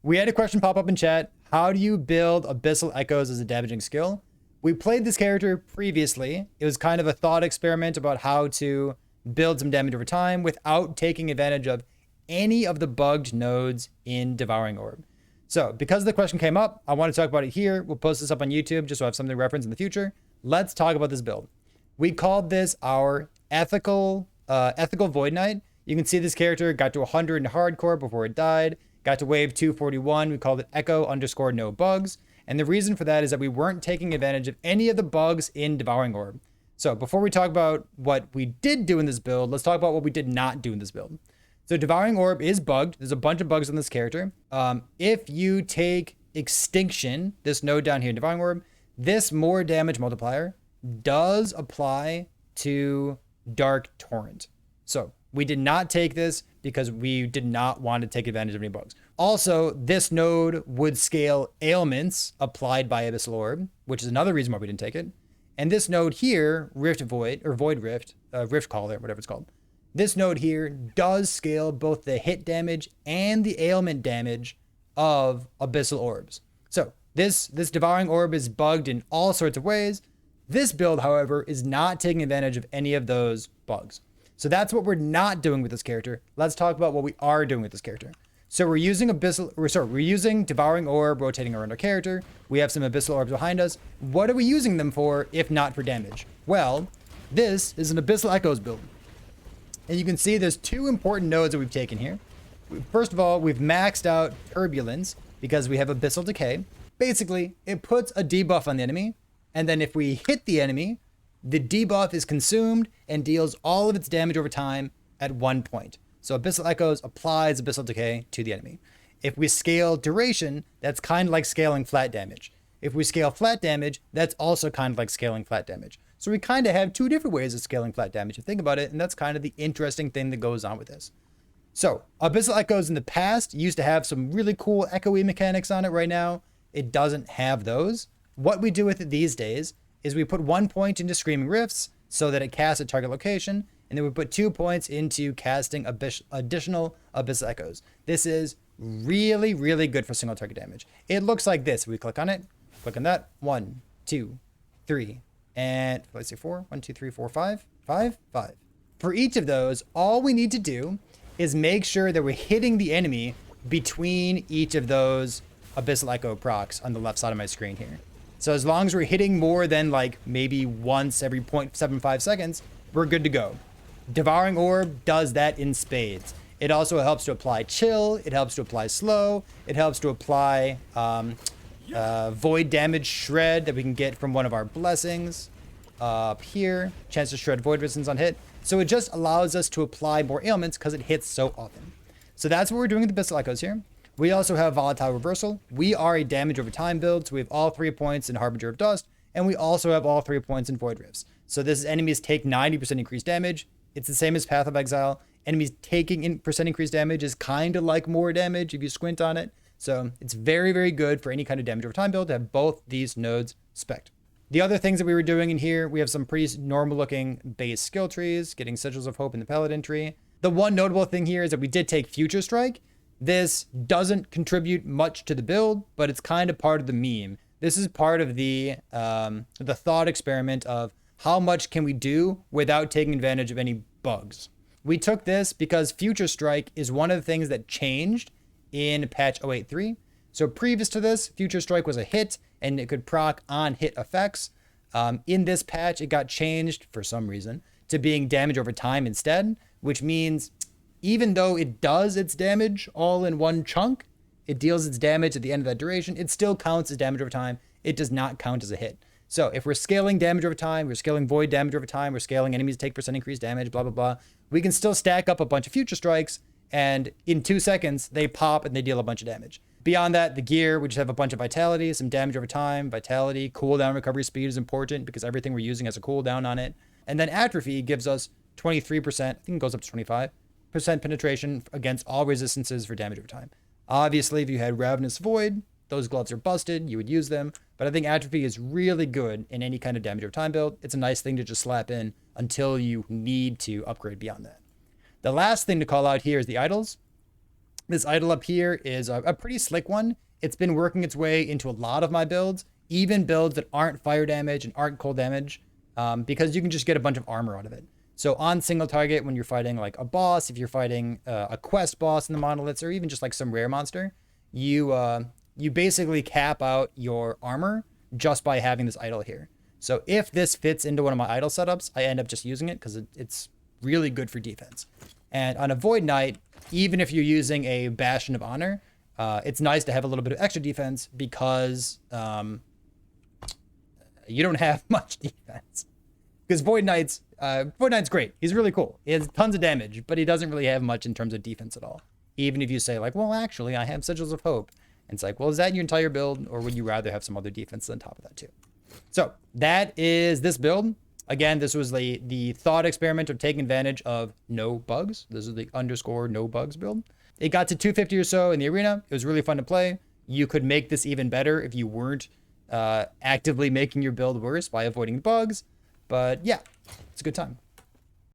We had a question pop up in chat. How do you build Abyssal Echoes as a damaging skill? We played this character previously. It was kind of a thought experiment about how to build some damage over time without taking advantage of any of the bugged nodes in Devouring Orb. So because the question came up, I want to talk about it here. We'll post this up on YouTube just so I have something to reference in the future. Let's talk about this build. We called this our ethical Void Knight. You can see this character got to 100 in hardcore before it died. Got to wave 241. We called it Echo_no bugs. And the reason for that is that we weren't taking advantage of any of the bugs in Devouring Orb. So before we talk about what we did do in this build, let's talk about what we did not do in this build. So Devouring Orb is bugged. There's a bunch of bugs on this character. If you take Extinction, this node down here in Devouring Orb, this more damage multiplier does apply to Dark Torrent. So we did not take this because we did not want to take advantage of any bugs. Also, this node would scale ailments applied by Abyssal Orb, which is another reason why we didn't take it. And this node here, Rift Void, or Void Rift, Rift Caller, whatever it's called. This node here does scale both the hit damage and the ailment damage of Abyssal Orbs. So this Devouring Orb is bugged in all sorts of ways. This build, however, is not taking advantage of any of those bugs. So that's what we're not doing with this character. Let's talk about what we are doing with this character. So we're using we're using Devouring Orb rotating around our character. We have some Abyssal Orbs behind us. What are we using them for if not for damage? Well, this is an Abyssal Echoes build. And you can see there's two important nodes that we've taken here. First of all, we've maxed out Turbulence because we have Abyssal Decay. Basically, it puts a debuff on the enemy. And then if we hit the enemy, the debuff is consumed and deals all of its damage over time at 1 point. So Abyssal Echoes applies Abyssal Decay to the enemy. If we scale duration, that's kind of like scaling flat damage. If we scale flat damage, that's also kind of like scaling flat damage. So we kind of have two different ways of scaling flat damage, if you think about it, and that's kind of the interesting thing that goes on with this. So Abyssal Echoes in the past used to have some really cool echoey mechanics on it. Right now, it doesn't have those. What we do with it these days is we put 1 point into Screaming Rifts so that it casts at target location, and then we put 2 points into casting additional Abyssal Echoes. This is really, really good for single target damage. It looks like this. We click on it, click on that. 1, 2, 3, and let's see, 4. 1, 2, 3, 4, 5. 5. For each of those, all we need to do is make sure that we're hitting the enemy between each of those Abyssal Echo procs on the left side of my screen here. So as long as we're hitting more than like maybe once every 0.75 seconds, we're good to go. Devouring Orb does that in spades. It also helps to apply Chill. It helps to apply Slow. It helps to apply Void Damage Shred that we can get from one of our blessings up here. Chance to shred Void Resistance on hit. So it just allows us to apply more ailments because it hits so often. So that's what we're doing with the Abyssal Echoes here. We also have Volatile Reversal. We are a damage over time build, so we have all 3 points in Harbinger of Dust, and we also have all 3 points in Void Rifts. So this is enemies take 90% increased damage. It's the same as Path of Exile. Enemies taking percent increased damage is kind of like more damage if you squint on it. So it's very, very good for any kind of damage over time build to have both these nodes spec'd. The other things that we were doing in here, we have some pretty normal looking base skill trees, getting Sigils of Hope in the Paladin tree. The one notable thing here is that we did take Future Strike. This doesn't contribute much to the build, but it's kind of part of the meme. This is part of the thought experiment of how much can we do without taking advantage of any bugs. We took this because Future Strike is one of the things that changed in patch 0.8.3. So previous to this, Future Strike was a hit and it could proc on hit effects. In this patch, it got changed for some reason to being damage over time instead, which means even though it does its damage all in one chunk, it deals its damage at the end of that duration, it still counts as damage over time. It does not count as a hit. So if we're scaling damage over time, we're scaling void damage over time, we're scaling enemies take percent increased damage, blah, blah, blah, we can still stack up a bunch of Future Strikes, and in 2 seconds, they pop and they deal a bunch of damage. Beyond that, the gear, we just have a bunch of vitality, some damage over time, vitality, cooldown recovery speed is important because everything we're using has a cooldown on it. And then atrophy gives us 23%, I think it goes up to 25%. Penetration against all resistances for damage over time. Obviously, if you had Ravenous Void, those gloves are busted, you would use them. But I think atrophy is really good in any kind of damage over time build. It's a nice thing to just slap in until you need to upgrade beyond that. The last thing to call out here is the idols. This idol up here is a pretty slick one. It's been working its way into a lot of my builds, even builds that aren't fire damage and aren't cold damage, because you can just get a bunch of armor out of it. So on single target, when you're fighting like a boss, if you're fighting a quest boss in the monoliths, or even just like some rare monster, you basically cap out your armor just by having this idol here. So if this fits into one of my idol setups, I end up just using it because it's really good for defense. And on a Void Knight, even if you're using a Bastion of Honor, it's nice to have a little bit of extra defense because you don't have much defense. Because Void Knight's great. He's really cool. He has tons of damage, but he doesn't really have much in terms of defense at all. Even if you say like, well, actually, I have Sigils of Hope. And it's like, well, is that your entire build? Or would you rather have some other defense on top of that too? So that is this build. Again, this was the thought experiment of taking advantage of no bugs. This is the _ no bugs build. It got to 250 or so in the arena. It was really fun to play. You could make this even better if you weren't actively making your build worse by avoiding bugs. But yeah, it's a good time.